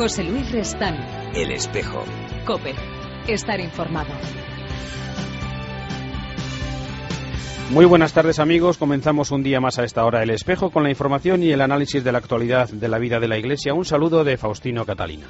José Luis Restán. El Espejo. COPE. Estar informado. Muy buenas tardes, amigos. Comenzamos un día más a esta hora El Espejo con la información y el análisis de la actualidad de la vida de la Iglesia. Un saludo de Faustino Catalina.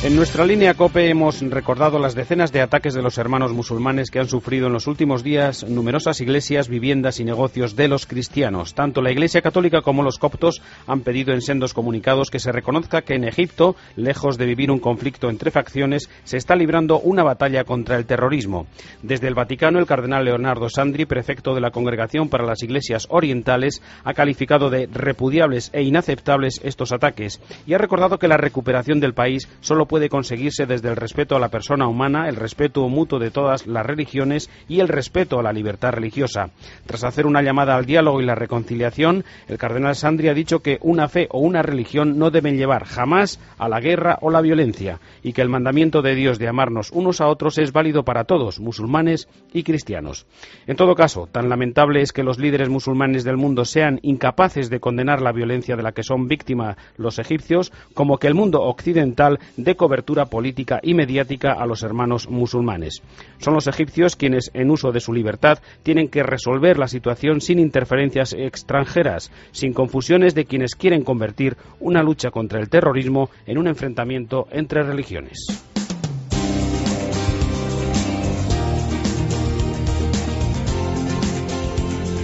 En nuestra línea COPE hemos recordado las decenas de ataques de los hermanos musulmanes que han sufrido en los últimos días numerosas iglesias, viviendas y negocios de los cristianos. Tanto la Iglesia Católica como los coptos han pedido en sendos comunicados que se reconozca que en Egipto, lejos de vivir un conflicto entre facciones, se está librando una batalla contra el terrorismo. Desde el Vaticano, el cardenal Leonardo Sandri, prefecto de la Congregación para las Iglesias Orientales, ha calificado de repudiables e inaceptables estos ataques y ha recordado que la recuperación del país solo puede conseguirse desde el respeto a la persona humana, el respeto mutuo de todas las religiones y el respeto a la libertad religiosa. Tras hacer una llamada al diálogo y la reconciliación, el cardenal Sandri ha dicho que una fe o una religión no deben llevar jamás a la guerra o la violencia y que el mandamiento de Dios de amarnos unos a otros es válido para todos, musulmanes y cristianos. En todo caso, tan lamentable es que los líderes musulmanes del mundo sean incapaces de condenar la violencia de la que son víctimas los egipcios, como que el mundo occidental dé cobertura política y mediática a los hermanos musulmanes. Son los egipcios quienes, en uso de su libertad, tienen que resolver la situación sin interferencias extranjeras, sin confusiones de quienes quieren convertir una lucha contra el terrorismo en un enfrentamiento entre religiones.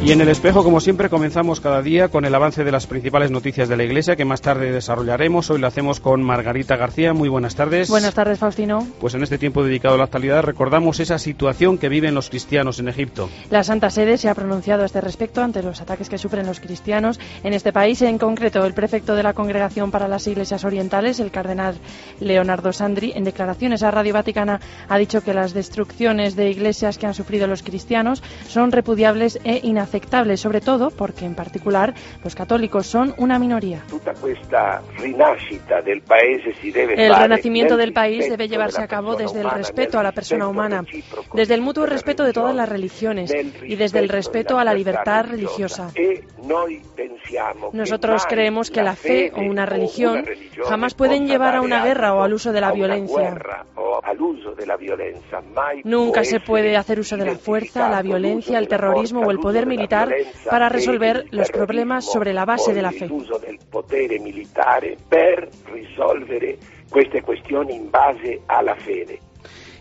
Y en El Espejo, como siempre, comenzamos cada día con el avance de las principales noticias de la Iglesia, que más tarde desarrollaremos. Hoy lo hacemos con Margarita García. Muy buenas tardes. Buenas tardes, Faustino. Pues en este tiempo dedicado a la actualidad recordamos esa situación que viven los cristianos en Egipto. La Santa Sede se ha pronunciado a este respecto ante los ataques que sufren los cristianos en este país. En concreto, el prefecto de la Congregación para las Iglesias Orientales, el cardenal Leonardo Sandri, en declaraciones a Radio Vaticana, ha dicho que las destrucciones de iglesias que han sufrido los cristianos son repudiables e inaceptables, sobre todo porque en particular los católicos son una minoría. El renacimiento del país debe llevarse a cabo desde el respeto a la persona humana, desde el mutuo respeto de todas las religiones y desde el respeto a la libertad religiosa. Nosotros creemos que la fe o una religión jamás pueden llevar a una guerra o al uso de la violencia. Nunca se puede hacer uso de la fuerza, la violencia, el terrorismo o el poder militar para resolver los problemas sobre la base de la fe.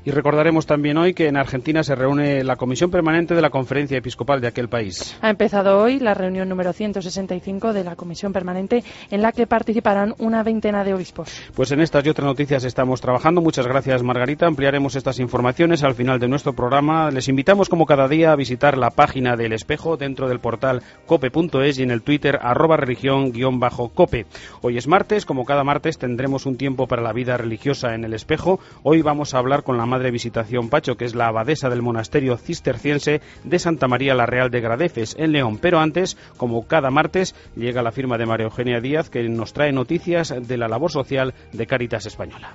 Y recordaremos también hoy que en Argentina se reúne la Comisión Permanente de la Conferencia Episcopal de aquel país. Ha empezado hoy la reunión número 165 de la Comisión Permanente, en la que participarán una veintena de obispos. Pues en estas y otras noticias estamos trabajando. Muchas gracias, Margarita. Ampliaremos estas informaciones al final de nuestro programa. Les invitamos, como cada día, a visitar la página del Espejo dentro del portal cope.es y en el Twitter @religión_cope. Hoy es martes. Como cada martes tendremos un tiempo para la vida religiosa en el Espejo. Hoy vamos a hablar con la Madre Visitación Pacho, que es la abadesa del monasterio cisterciense de Santa María la Real de Gradefes, en León. Pero antes, como cada martes, llega la firma de María Eugenia Díaz, que nos trae noticias de la labor social de Cáritas Española.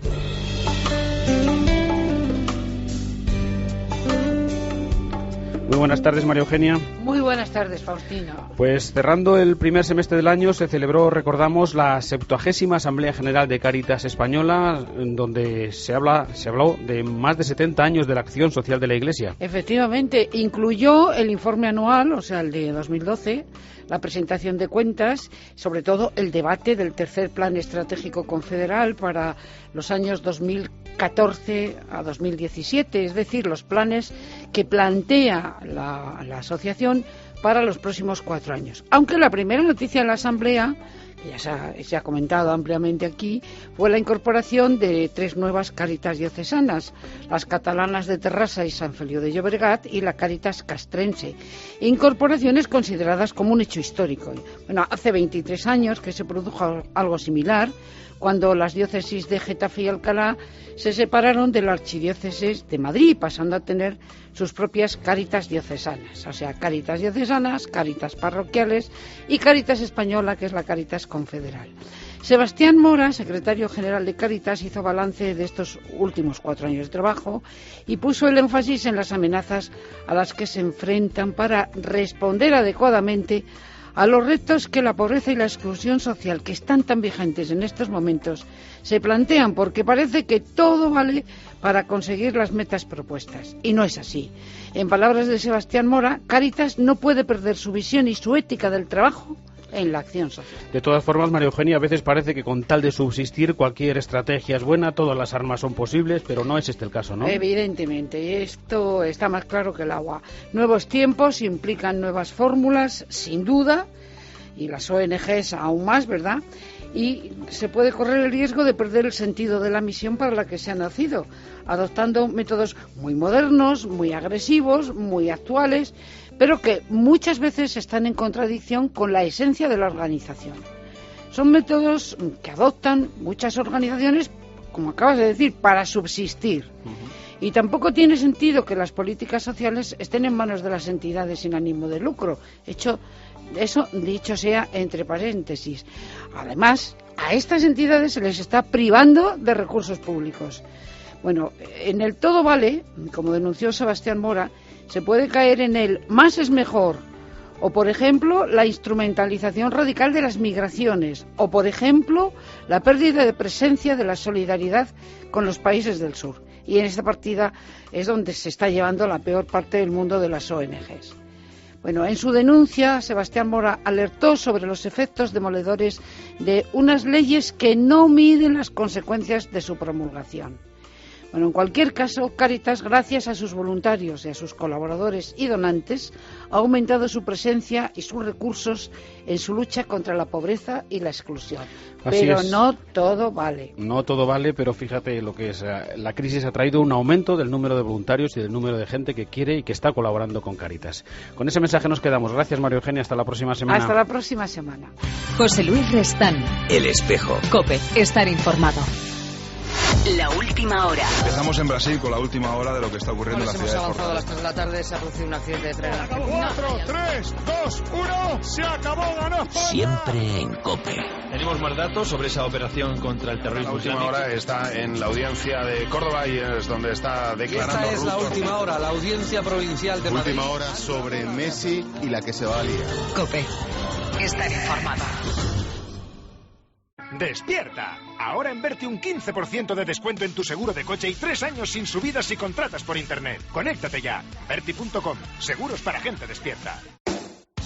Muy buenas tardes, María Eugenia. Muy buenas tardes, Faustino. Pues cerrando el primer semestre del año se celebró, recordamos, la 70ª Asamblea General de Cáritas Española, donde se habló de más de 70 años de la acción social de la Iglesia. Efectivamente, incluyó el informe anual, o sea, el de 2012, la presentación de cuentas, sobre todo el debate del tercer plan estratégico confederal para los años 2014 a 2017, es decir, los planes que plantea la asociación para los próximos 4 años. Aunque la primera noticia de la Asamblea, que ya se ha comentado ampliamente aquí, fue la incorporación de 3 nuevas Cáritas diocesanas, las catalanas de Terrassa y San Feliu de Llobregat y la Cáritas castrense. Incorporaciones consideradas como un hecho histórico. Bueno, hace 23 años que se produjo algo similar, cuando las diócesis de Getafe y Alcalá se separaron de la archidiócesis de Madrid, pasando a tener sus propias Cáritas diocesanas, o sea, Cáritas diocesanas, Cáritas parroquiales y Cáritas española, que es la Cáritas confederal. Sebastián Mora, secretario general de Cáritas, hizo balance de estos últimos 4 años de trabajo y puso el énfasis en las amenazas a las que se enfrentan para responder adecuadamente a los retos que la pobreza y la exclusión social, que están tan vigentes en estos momentos, se plantean, porque parece que todo vale para conseguir las metas propuestas. Y no es así. En palabras de Sebastián Mora, Cáritas no puede perder su visión y su ética del trabajo en la acción social. De todas formas, María Eugenia, a veces parece que con tal de subsistir cualquier estrategia es buena, todas las armas son posibles, pero no es este el caso, ¿no? Evidentemente, esto está más claro que el agua. Nuevos tiempos implican nuevas fórmulas, sin duda, y las ONGs aún más, ¿verdad? Y se puede correr el riesgo de perder el sentido de la misión para la que se ha nacido, adoptando métodos muy modernos, muy agresivos, muy actuales, pero que muchas veces están en contradicción con la esencia de la organización. Son métodos que adoptan muchas organizaciones, como acabas de decir, para subsistir. Y tampoco tiene sentido que las políticas sociales estén en manos de las entidades sin ánimo de lucro. Eso dicho sea entre paréntesis. Además, a estas entidades se les está privando de recursos públicos. Bueno, en el todo vale, como denunció Sebastián Mora, se puede caer en el más es mejor, o por ejemplo la instrumentalización radical de las migraciones, o por ejemplo la pérdida de presencia de la solidaridad con los países del sur. Y en esta partida es donde se está llevando la peor parte del mundo de las ONGs. Bueno, en su denuncia, Sebastián Mora alertó sobre los efectos demoledores de unas leyes que no miden las consecuencias de su promulgación. Bueno, en cualquier caso, Cáritas, gracias a sus voluntarios y a sus colaboradores y donantes, ha aumentado su presencia y sus recursos en su lucha contra la pobreza y la exclusión. Pero no todo vale. No todo vale, pero fíjate lo que es. La crisis ha traído un aumento del número de voluntarios y del número de gente que quiere y que está colaborando con Cáritas. Con ese mensaje nos quedamos. Gracias, María Eugenia. Hasta la próxima semana. Hasta la próxima semana. José Luis Restán. El Espejo. COPE. Estar informado. La última hora. Empezamos en Brasil con la última hora de lo que está ocurriendo en la ciudad de Fortaleza. A las 3 de la tarde se ha producido un accidente de tren. 4, 3, 2, 1, se acabó, ganó. Siempre en COPE. Tenemos más datos sobre esa operación contra el terrorismo. La última hora está en la audiencia de Córdoba y es donde está declarando. Esta es la última hora, la audiencia provincial de Madrid. Última hora sobre Messi y la que se va a liar. COPE. Estar informado. ¡Despierta! Ahora en Berti un 15% de descuento en tu seguro de coche y 3 años sin subidas si contratas por internet. Conéctate ya. Berti.com. Seguros para gente despierta.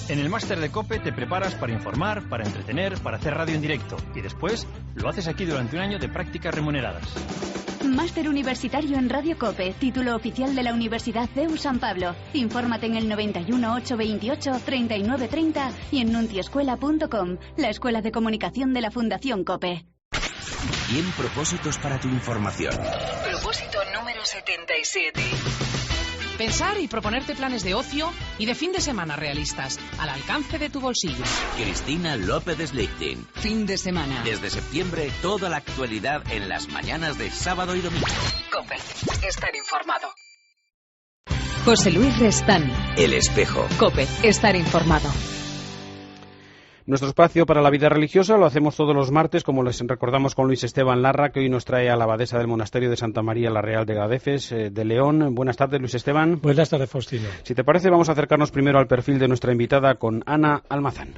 En el máster de COPE te preparas para informar, para entretener, para hacer radio en directo. Y después lo haces aquí durante un año de prácticas remuneradas. Máster universitario en Radio COPE, título oficial de la Universidad CEU San Pablo. Infórmate en el 91 828 3930 y en nuntiescuela.com, la escuela de comunicación de la Fundación COPE. 100 propósitos para tu información. Propósito número 77. Pensar y proponerte planes de ocio y de fin de semana realistas, al alcance de tu bolsillo. Cristina López Lichting. Fin de semana. Desde septiembre, toda la actualidad en las mañanas de sábado y domingo. COPE. Estar informado. José Luis Restán. El Espejo. COPE. Estar informado. Nuestro espacio para la vida religiosa lo hacemos todos los martes, como les recordamos, con Luis Esteban Larra, que hoy nos trae a la abadesa del monasterio de Santa María la Real de Gadefes, de León. Buenas tardes, Luis Esteban. Buenas tardes, Faustino. Si te parece, vamos a acercarnos primero al perfil de nuestra invitada con Ana Almazán.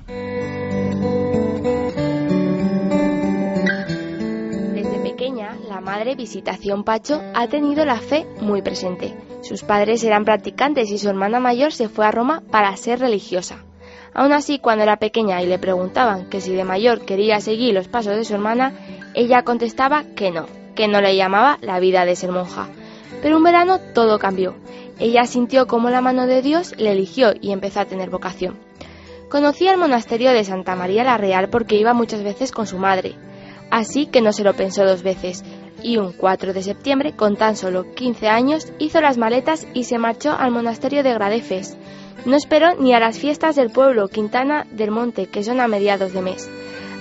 Desde pequeña, la madre Visitación Pacho ha tenido la fe muy presente. Sus padres eran practicantes y su hermana mayor se fue a Roma para ser religiosa. Aún así, cuando era pequeña y le preguntaban que si de mayor quería seguir los pasos de su hermana, ella contestaba que no le llamaba la vida de ser monja. Pero un verano todo cambió. Ella sintió cómo la mano de Dios le eligió y empezó a tener vocación. Conocía el monasterio de Santa María la Real porque iba muchas veces con su madre. Así que no se lo pensó dos veces. Y un 4 de septiembre, con tan solo 15 años, hizo las maletas y se marchó al monasterio de Gadefes. No esperó ni a las fiestas del pueblo Quintana del Monte, que son a mediados de mes.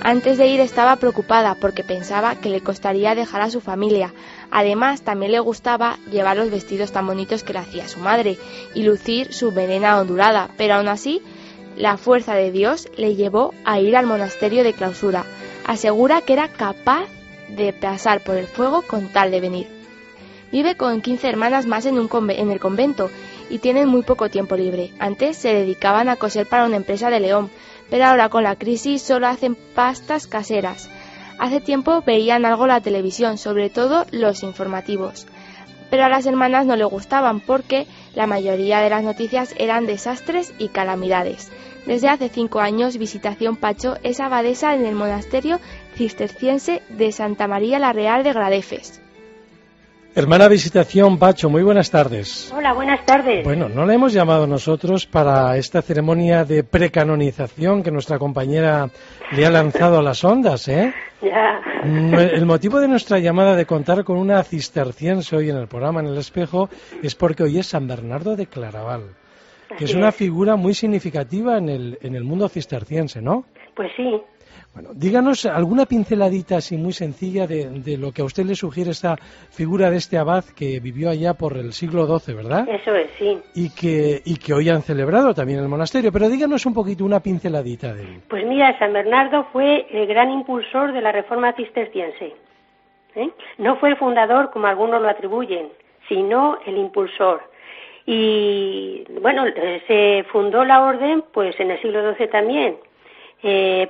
Antes de ir estaba preocupada porque pensaba que le costaría dejar a su familia. Además, también le gustaba llevar los vestidos tan bonitos que le hacía su madre y lucir su melena ondulada, pero aún así, la fuerza de Dios le llevó a ir al monasterio de clausura. Asegura que era capaz de pasar por el fuego con tal de venir. Vive con 15 hermanas más en el convento y tienen muy poco tiempo libre. Antes se dedicaban a coser para una empresa de León, pero ahora con la crisis solo hacen pastas caseras. Hace tiempo veían algo la televisión, sobre todo los informativos, pero a las hermanas no le gustaban porque la mayoría de las noticias eran desastres y calamidades. Desde hace 5 años, Visitación Pacho es abadesa en el monasterio cisterciense de Santa María la Real de Gradefes. Hermana Visitación Pacho, muy buenas tardes. Hola, buenas tardes. Bueno, no la hemos llamado nosotros para esta ceremonia de precanonización que nuestra compañera le ha lanzado a las ondas, ¿eh? Ya. El motivo de nuestra llamada de contar con una cisterciense hoy en el programa En el Espejo es porque hoy es San Bernardo de Claraval, que es una figura muy significativa en el mundo cisterciense, ¿no? Pues sí. Bueno, díganos alguna pinceladita así muy sencilla de lo que a usted le sugiere esta figura de este abad que vivió allá por el siglo XII, ¿verdad? Eso es, sí. Y que hoy han celebrado también el monasterio, pero díganos un poquito, una pinceladita de él. Pues mira, San Bernardo fue el gran impulsor de la reforma cisterciense, ¿eh? No fue el fundador, como algunos lo atribuyen, sino el impulsor. Y bueno, se fundó la orden pues en el siglo XII también,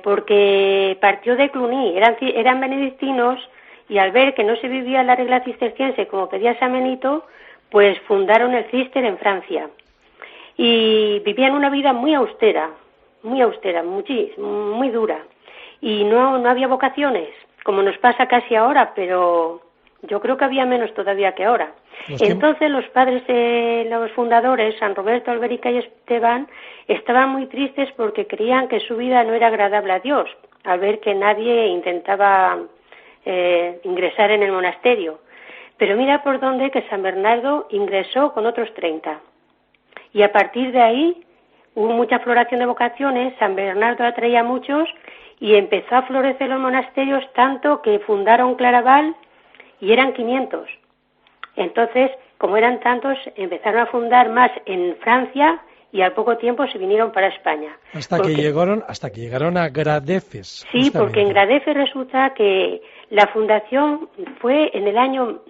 porque partió de Cluny, eran benedictinos, y al ver que no se vivía la regla cisterciense como pedía San Benito, pues fundaron el Cister en Francia. Y vivían una vida muy austera, muy dura. Y no había vocaciones, como nos pasa casi ahora, pero yo creo que había menos todavía que ahora. Entonces los padres de los fundadores, San Roberto, Alberica y Esteban, estaban muy tristes porque creían que su vida no era agradable a Dios, al ver que nadie intentaba ingresar en el monasterio. Pero mira por dónde que San Bernardo ingresó con otros 30. Y a partir de ahí hubo mucha floración de vocaciones, San Bernardo atraía a muchos y empezó a florecer los monasterios tanto que fundaron Claraval y eran 500. Entonces, como eran tantos, empezaron a fundar más en Francia y al poco tiempo se vinieron para España. Hasta que llegaron a Gradefes. Sí, porque en Gradefes resulta que la fundación fue en el año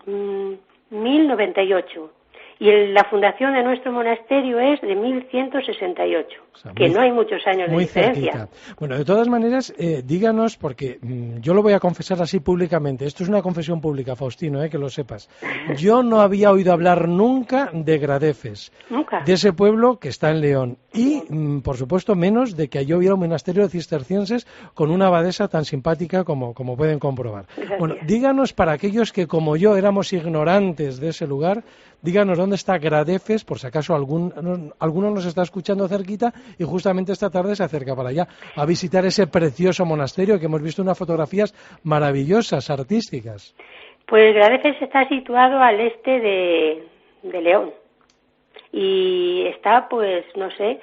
1098 y la fundación de nuestro monasterio es de 1168, o sea, que no hay muchos años de diferencia. Cerquita. Bueno, de todas maneras, díganos, porque yo lo voy a confesar así públicamente, esto es una confesión pública, Faustino, que lo sepas. Yo no había oído hablar nunca de Gradefes, de ese pueblo que está en León, y por supuesto menos de que allí hubiera un monasterio de cistercienses con una abadesa tan simpática como pueden comprobar. Gracias. Bueno, díganos para aquellos que como yo éramos ignorantes de ese lugar, díganos dónde está Gradefes, por si acaso alguno nos está escuchando cerquita y justamente esta tarde se acerca para allá a visitar ese precioso monasterio que hemos visto unas fotografías maravillosas, artísticas. Pues Gradefes está situado al este de León y está, pues, no sé,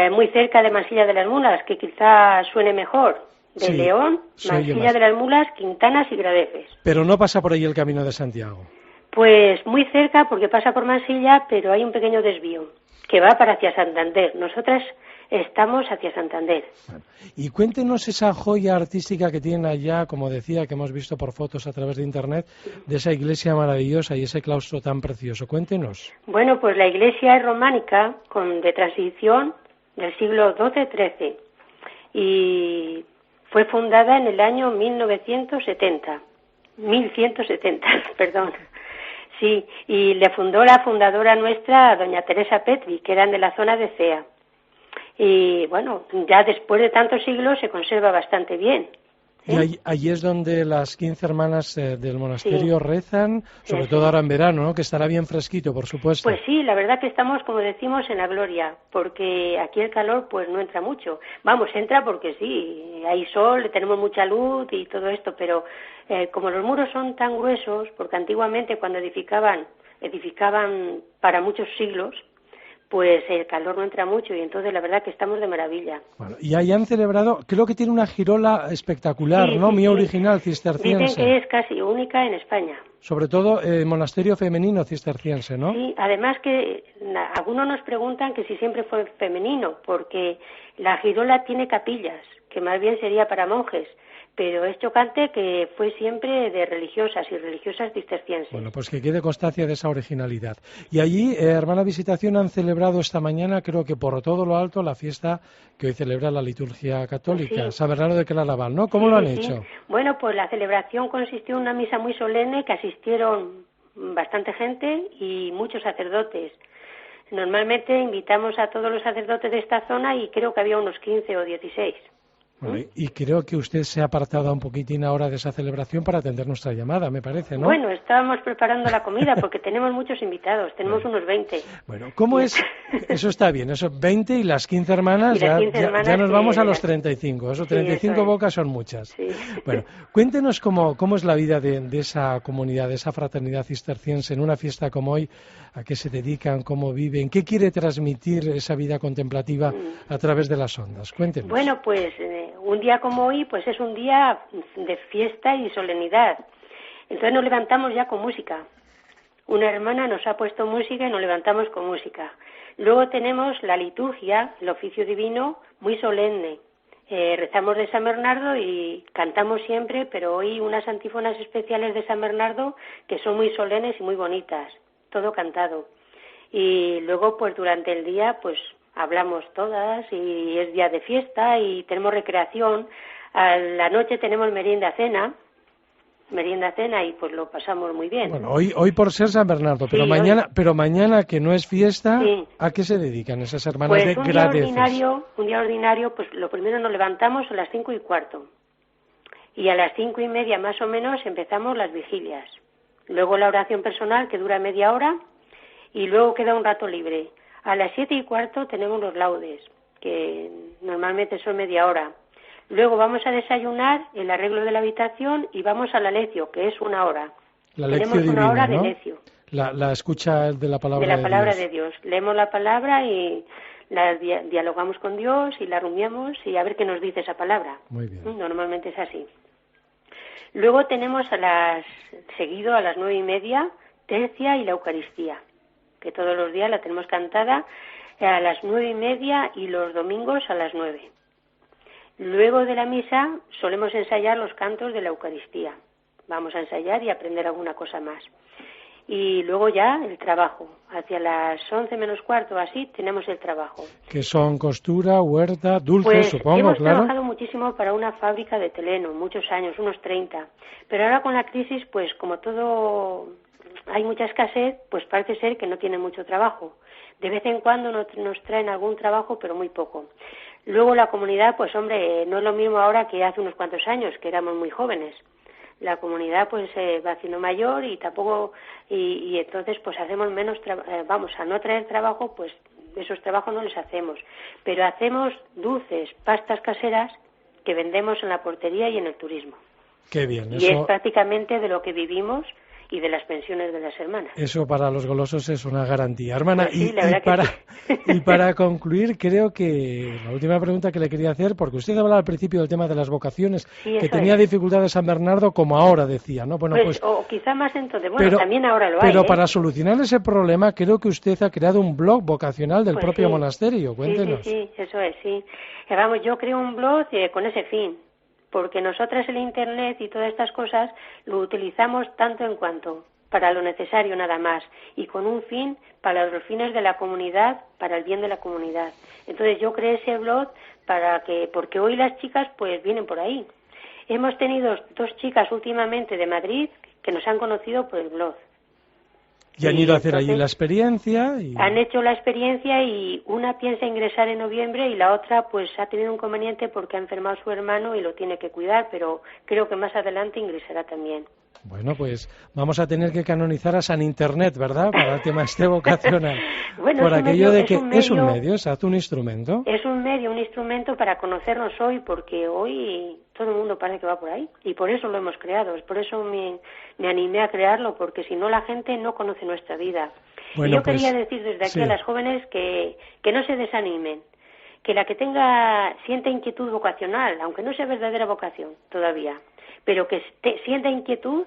muy cerca de Mansilla de las Mulas, que quizá suene mejor. De sí, León, Mansilla de las Mulas, Quintanas y Gradefes. Pero no pasa por ahí el Camino de Santiago. Pues muy cerca, porque pasa por Mansilla, pero hay un pequeño desvío que va para hacia Santander. Nosotras estamos hacia Santander. Bueno, y cuéntenos esa joya artística que tienen allá, como decía, que hemos visto por fotos a través de Internet, de esa iglesia maravillosa y ese claustro tan precioso. Cuéntenos. Bueno, pues la iglesia es románica, de transición del siglo XII-XIII, y fue fundada en el año 1170, perdón. Sí, y le fundó la fundadora nuestra, doña Teresa Petri, que eran de la zona de Cea. Y bueno, ya después de tantos siglos se conserva bastante bien. Y allí es donde las 15 hermanas del monasterio rezan, sobre todo ahora en verano, ¿no? Que estará bien fresquito, por supuesto. Pues sí, la verdad que estamos, como decimos, en la gloria, porque aquí el calor pues no entra mucho. Vamos, entra porque sí, hay sol, tenemos mucha luz y todo esto, pero como los muros son tan gruesos, porque antiguamente cuando edificaban para muchos siglos, pues el calor no entra mucho y entonces la verdad que estamos de maravilla. Bueno, y ahí han celebrado, creo que tiene una girola espectacular, sí, ¿no? Sí, muy original, cisterciense. Dicen que es casi única en España. Sobre todo el monasterio femenino cisterciense, ¿no? Sí, además que algunos nos preguntan que si siempre fue femenino, porque la girola tiene capillas, que más bien sería para monjes, pero es chocante que fue siempre de religiosas y religiosas cistercienses. Bueno, pues que quede constancia de esa originalidad. Y allí, hermana Visitación, han celebrado esta mañana, creo que por todo lo alto, la fiesta que hoy celebra la liturgia católica, Sí. San Bernardo de Claraval, ¿no? ¿Cómo lo han hecho? Bueno, pues la celebración consistió en una misa muy solemne que asistieron bastante gente y muchos sacerdotes. Normalmente invitamos a todos los sacerdotes de esta zona y creo que había unos 15 o 16. Bueno, y creo que usted se ha apartado un poquitín ahora de esa celebración para atender nuestra llamada, me parece, ¿no? Bueno, estábamos preparando la comida porque tenemos muchos invitados, tenemos unos 20. Bueno, ¿cómo es? Eso está bien, eso 20 y las 15 hermanas, Y las 15 ya hermanas nos vamos a los que- 35, eso Sí, 35 eso es. bocas son muchas. Sí. Bueno, cuéntenos cómo es la vida de esa comunidad, de esa fraternidad cisterciense en una fiesta como hoy, a qué se dedican, cómo viven, qué quiere transmitir esa vida contemplativa a través de las ondas. Cuéntenos. Bueno, pues un día como hoy, pues es un día de fiesta y solemnidad. Entonces nos levantamos ya con música. Una hermana nos ha puesto música y nos levantamos con música. Luego tenemos la liturgia, el oficio divino, muy solemne. Rezamos de San Bernardo y cantamos siempre, pero hoy unas antífonas especiales de San Bernardo que son muy solemnes y muy bonitas. Todo cantado. Y luego, pues durante el día, pues hablamos todas y es día de fiesta y tenemos recreación. A la noche tenemos merienda cena y pues lo pasamos muy bien. Bueno, hoy por ser San Bernardo, Sí, pero mañana que no es fiesta, Sí. ¿a qué se dedican esas hermanas Pues de un día Gradeces? ordinario, pues lo primero nos levantamos a las 5:15 y a las 5:30 más o menos empezamos las vigilias. Luego la oración personal que dura media hora y luego queda un rato libre. A las 7:15 tenemos los laudes, que normalmente son media hora. Luego vamos a desayunar, el arreglo de la habitación y vamos a la lección, que es una hora. La Tenemos lección una divina, hora ¿no? de lección. La escucha de la palabra De la palabra Dios. de Dios. Leemos la palabra y la dialogamos con Dios y la rumiamos y a ver qué nos dice esa palabra. Muy bien. Normalmente es así. Luego tenemos seguido a las 9:30, tercia y la Eucaristía, que todos los días la tenemos cantada a las 9:30 y los domingos a las 9. Luego de la misa solemos ensayar los cantos de la Eucaristía. Vamos a ensayar y aprender alguna cosa más. Y luego ya el trabajo. Hacia las 11 menos cuarto así tenemos el trabajo. Que son costura, huerta, dulces, Pues supongo, hemos claro. trabajado muchísimo para una fábrica de Teleno, muchos años, unos 30. Pero ahora con la crisis, pues como todo hay mucha escasez, pues parece ser que no tienen mucho trabajo. De vez en cuando nos traen algún trabajo, pero muy poco. Luego la comunidad, pues hombre, no es lo mismo ahora que hace unos cuantos años, que éramos muy jóvenes. La comunidad pues va haciendo mayor y tampoco y entonces pues hacemos menos vamos a no traer trabajo, pues esos trabajos no les hacemos, pero hacemos dulces, pastas caseras que vendemos en la portería y en el turismo. Qué bien, Y es prácticamente de lo que vivimos y de las pensiones de las hermanas. Eso para los golosos es una garantía. Hermana, Pues sí, la verdad que sí. y para concluir, creo que la última pregunta que le quería hacer, porque usted hablaba al principio del tema de las vocaciones, Sí, que eso tenía es. dificultades San Bernardo, como ahora decía, ¿no? Bueno, pues o quizá más entonces, bueno, también ahora lo hay. Pero para solucionar ese problema, creo que usted ha creado un blog vocacional del Pues propio sí. monasterio. Cuéntenos. Sí, eso es, sí. Vamos, yo creo un blog con ese fin, porque nosotras el Internet y todas estas cosas lo utilizamos tanto en cuanto para lo necesario nada más y con un fin para los fines de la comunidad, para el bien de la comunidad. Entonces yo creé ese blog porque hoy las chicas pues vienen por ahí. Hemos tenido 2 chicas últimamente de Madrid que nos han conocido por el blog. Y han ido a hacer allí la experiencia. Han hecho la experiencia y una piensa ingresar en noviembre y la otra pues ha tenido un inconveniente porque ha enfermado su hermano y lo tiene que cuidar, pero creo que más adelante ingresará también. Bueno, pues vamos a tener que canonizar a San Internet, ¿verdad? Para el tema este vocacional. Bueno, por aquello de que es un medio, exacto, un instrumento. Es un medio, un instrumento para conocernos hoy, porque hoy todo el mundo parece que va por ahí. Y por eso lo hemos creado, por eso me animé a crearlo, porque si no la gente no conoce nuestra vida. Bueno, y yo quería decir desde aquí a las jóvenes que no se desanimen, que la que sienta inquietud vocacional, aunque no sea verdadera vocación todavía, pero que sienta inquietud,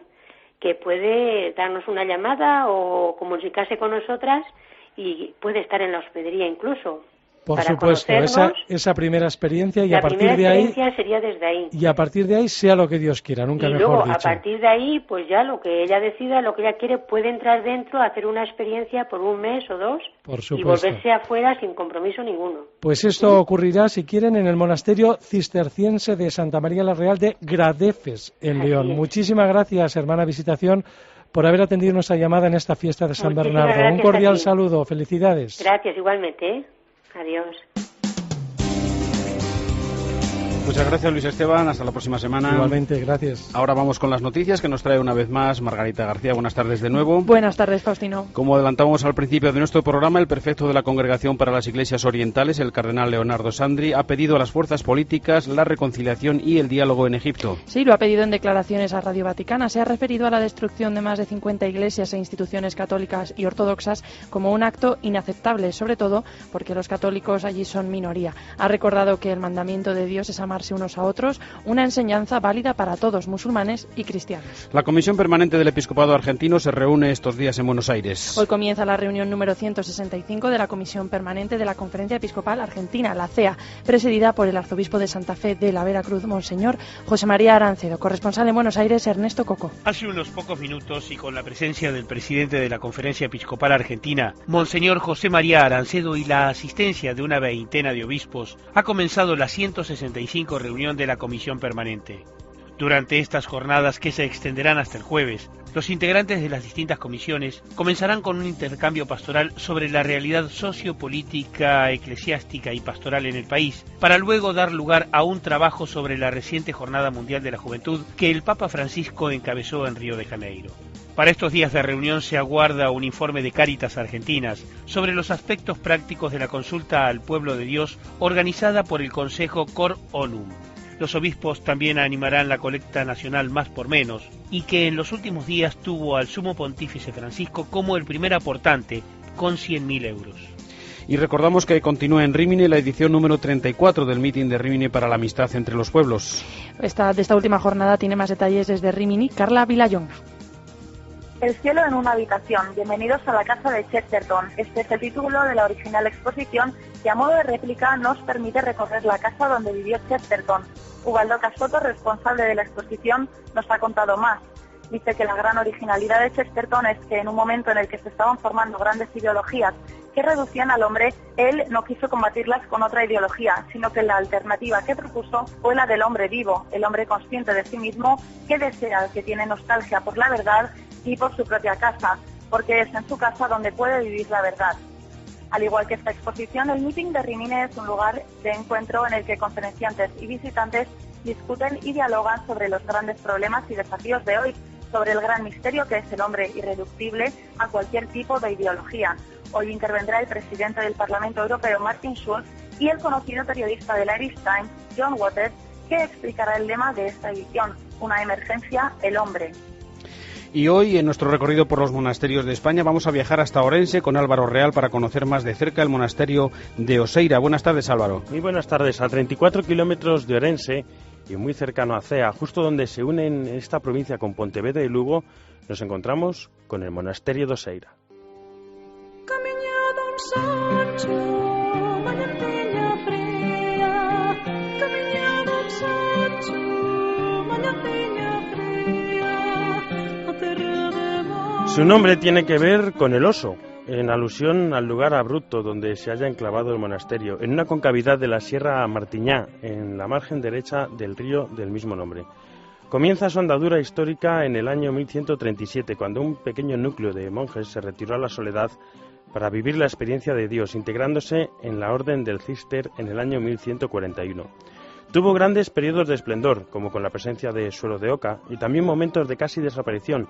que puede darnos una llamada o comunicarse con nosotras y puede estar en la hospedería incluso. Por para supuesto, esa primera experiencia, y a partir de ahí sería desde ahí. Y a partir de ahí sea lo que Dios quiera, nunca mejor dicho. Y luego, a partir de ahí, pues ya lo que ella decida, lo que ella quiere, puede entrar dentro, hacer una experiencia por un mes o dos, por supuesto, y volverse afuera sin compromiso ninguno. Pues esto ocurrirá, si quieren, en el monasterio cisterciense de Santa María la Real de Gradefes, en León. Muchísimas gracias, hermana Visitación, por haber atendido nuestra llamada en esta fiesta de San Bernardo. Un cordial saludo, felicidades. Gracias, igualmente, ¿eh? Adiós. Muchas gracias, Luis Esteban. Hasta la próxima semana. Igualmente, gracias. Ahora vamos con las noticias que nos trae una vez más Margarita García. Buenas tardes de nuevo. Buenas tardes, Faustino. Como adelantamos al principio de nuestro programa, el prefecto de la Congregación para las Iglesias Orientales, el cardenal Leonardo Sandri, ha pedido a las fuerzas políticas la reconciliación y el diálogo en Egipto. Sí, lo ha pedido en declaraciones a Radio Vaticana. Se ha referido a la destrucción de más de 50 iglesias e instituciones católicas y ortodoxas como un acto inaceptable, sobre todo porque los católicos allí son minoría. Ha recordado que el mandamiento de Dios es amarse unos a otros, una enseñanza válida para todos, musulmanes y cristianos. La Comisión Permanente del Episcopado Argentino se reúne estos días en Buenos Aires. Hoy comienza la reunión número 165 de la Comisión Permanente de la Conferencia Episcopal Argentina, la CEA, presidida por el arzobispo de Santa Fe de la Veracruz, Monseñor José María Arancedo. Corresponsal en Buenos Aires, Ernesto Coco. Hace unos pocos minutos, y con la presencia del presidente de la Conferencia Episcopal Argentina, Monseñor José María Arancedo, y la asistencia de una veintena de obispos, ha comenzado la 165 reunión de la Comisión Permanente. Durante estas jornadas, que se extenderán hasta el jueves, los integrantes de las distintas comisiones comenzarán con un intercambio pastoral sobre la realidad sociopolítica, eclesiástica y pastoral en el país, para luego dar lugar a un trabajo sobre la reciente Jornada Mundial de la Juventud que el Papa Francisco encabezó en Río de Janeiro. Para estos días de reunión se aguarda un informe de Cáritas Argentinas sobre los aspectos prácticos de la consulta al pueblo de Dios organizada por el Consejo Cor Onum. Los obispos también animarán la colecta nacional Más por Menos, y que en los últimos días tuvo al Sumo Pontífice Francisco como el primer aportante, con 100.000 euros. Y recordamos que continúa en Rímini la edición número 34 del Meeting de Rímini para la Amistad entre los Pueblos. De esta última jornada tiene más detalles desde Rímini Carla Vilayón. El cielo en una habitación. Bienvenidos a la casa de Chesterton. Este es el título de la original exposición que a modo de réplica nos permite recorrer la casa donde vivió Chesterton. Ubaldo Casotto, responsable de la exposición, nos ha contado más. Dice que la gran originalidad de Chesterton es que en un momento en el que se estaban formando grandes ideologías que reducían al hombre, él no quiso combatirlas con otra ideología, sino que la alternativa que propuso fue la del hombre vivo, el hombre consciente de sí mismo, que desea, que tiene nostalgia por la verdad y por su propia casa, porque es en su casa donde puede vivir la verdad. Al igual que esta exposición, el Meeting de Rímini es un lugar de encuentro en el que conferenciantes y visitantes discuten y dialogan sobre los grandes problemas y desafíos de hoy, sobre el gran misterio que es el hombre irreductible a cualquier tipo de ideología. Hoy intervendrá el presidente del Parlamento Europeo, Martin Schulz, y el conocido periodista del Irish Times, John Waters, que explicará el lema de esta edición, una emergencia, el hombre. Y hoy, en nuestro recorrido por los monasterios de España, vamos a viajar hasta Orense con Álvaro Real para conocer más de cerca el monasterio de Oseira. Buenas tardes, Álvaro. Muy buenas tardes. A 34 kilómetros de Orense y muy cercano a Cea, justo donde se unen esta provincia con Pontevedra y Lugo, nos encontramos con el monasterio de Oseira. Su nombre tiene que ver con el oso, en alusión al lugar abrupto donde se halla enclavado el monasterio, en una concavidad de la Sierra Martiñá, en la margen derecha del río del mismo nombre. Comienza su andadura histórica en el año 1137, cuando un pequeño núcleo de monjes se retiró a la soledad para vivir la experiencia de Dios, integrándose en la Orden del Císter en el año 1141. Tuvo grandes periodos de esplendor, como con la presencia de Suero de Oca, y también momentos de casi desaparición,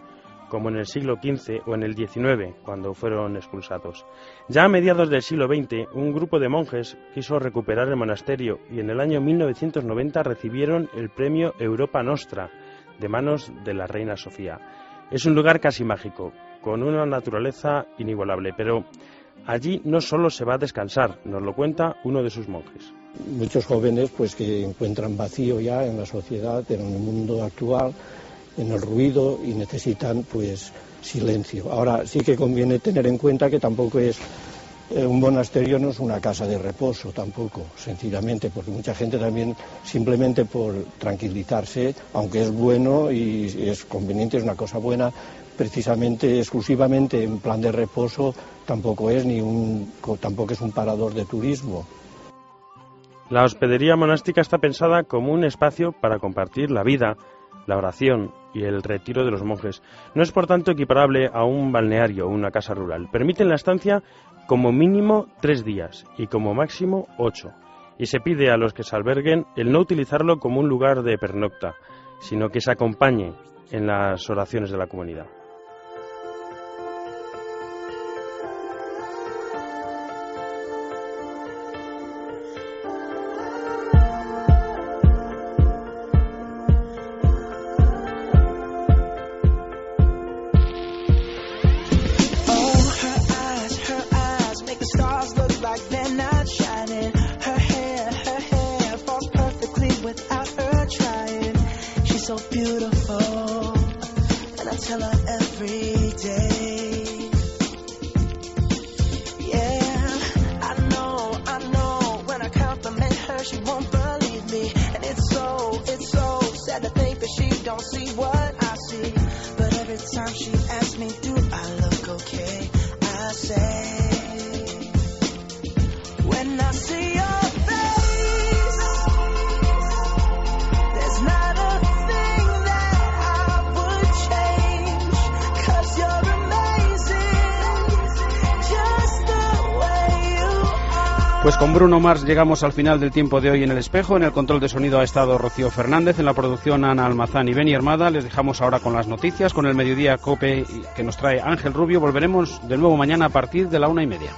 como en el siglo XV o en el XIX, cuando fueron expulsados. Ya a mediados del siglo XX, un grupo de monjes quiso recuperar el monasterio y en el año 1990 recibieron el premio Europa Nostra, de manos de la reina Sofía. Es un lugar casi mágico, con una naturaleza inigualable, pero allí no solo se va a descansar, nos lo cuenta uno de sus monjes. Muchos jóvenes pues que encuentran vacío ya en la sociedad, en el mundo actual, en el ruido, y necesitan pues silencio. Ahora sí que conviene tener en cuenta que tampoco es un monasterio no es una casa de reposo tampoco, sencillamente, porque mucha gente también simplemente por tranquilizarse, aunque es bueno y es conveniente, es una cosa buena, precisamente exclusivamente en plan de reposo tampoco es tampoco es un parador de turismo. La hospedería monástica está pensada como un espacio para compartir la vida, la oración y el retiro de los monjes. No es por tanto equiparable a un balneario o una casa rural. Permiten la estancia como mínimo 3 días y como máximo 8. Y se pide a los que se alberguen el no utilizarlo como un lugar de pernocta, sino que se acompañe en las oraciones de la comunidad. Pues con Bruno Mars llegamos al final del tiempo de hoy en El Espejo. En el control de sonido ha estado Rocío Fernández, en la producción Ana Almazán y Beni Armada. Les dejamos ahora con las noticias, con el Mediodía COPE que nos trae Ángel Rubio. Volveremos de nuevo mañana a partir de la 1:30.